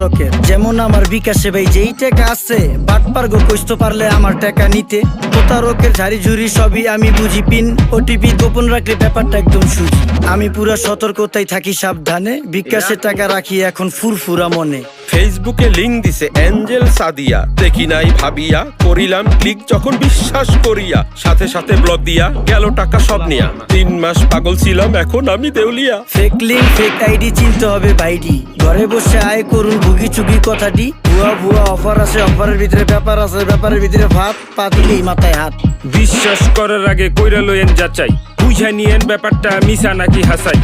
প্রতারকের। যেমন আমার বিকাশে ভাই যেই টাকা আছে, বাটপার গো কইতে পারলে আমার টাকা নিতে। প্রতারকের ঝাড়ি ঝুড়ি সবই আমি বুঝি, পিন ওটিপি গোপন রাখলে ব্যাপারটা একদম সুজি। আমি পুরা সতর্কতায় থাকি সাবধানে, বিকাশে টাকা রাখি এখন ফুরফুরা মনে। ফেসবুকে লিংক দিছে এঞ্জেল সাদিয়া, দেখি নাই ভাবিয়া করিলাম ক্লিক যখন বিশ্বাস করিয়া, সাথে সাথে ব্লক দিয়া গেল টাকা সব নিয়া। 3 মাস পাগল ছিলাম এখন আমি দেউলিয়া। ফেক লিঙ্ক ফেক আইডি চিনতে হবে বাইডি, ঘরে বসে আয় করুন ভুগি চুগি কথাটি। ভুয়া ভুয়া অফার আছে, অফারের ভিতরে ব্যাপার আছে, ব্যাপারের ভিতরে ভাত, পা দিলেই মাথায় হাত। বিশ্বাস করার আগে কইরা লইয়েন যাচাই, বুঝা নিয়েন ব্যাপারটা মিছা নাকি হাসাই।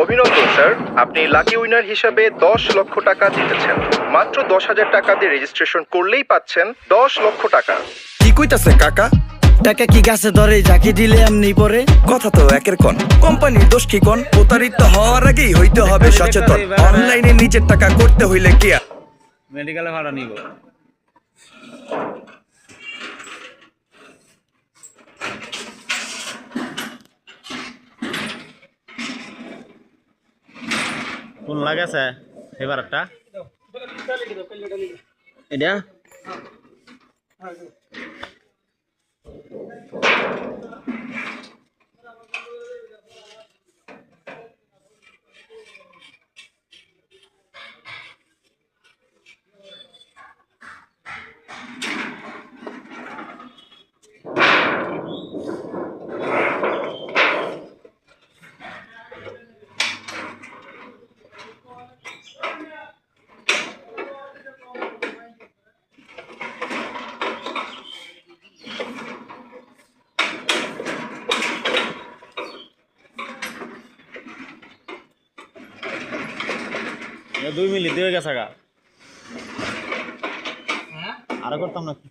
অভিনন্দন স্যার, আপনি লাকি উইনার হিসাবে 10 লক্ষ টাকা জিতেছেন। মাত্র 10,000 টাকা দিয়ে রেজিস্ট্রেশন করলেই পাচ্ছেন 10 লক্ষ টাকা। কি কইতাছে কাকা? টাকা কি গাছে ধরে, যাকে দিলে এমনি পরে? কথা তো একের কোন, কোম্পানির দোষ কি কোন? প্রতারিত হওয়ার আগেই হইতে হবে সচেতন। অনলাইনে নিজের টাকা করতে হইলে কি মেডিকেলে ভাড়া নিব। কোন লাগাছে এবার একটা এটা $2 মিলি দিয়ে গেছে গা, আরো করতাম নাকি?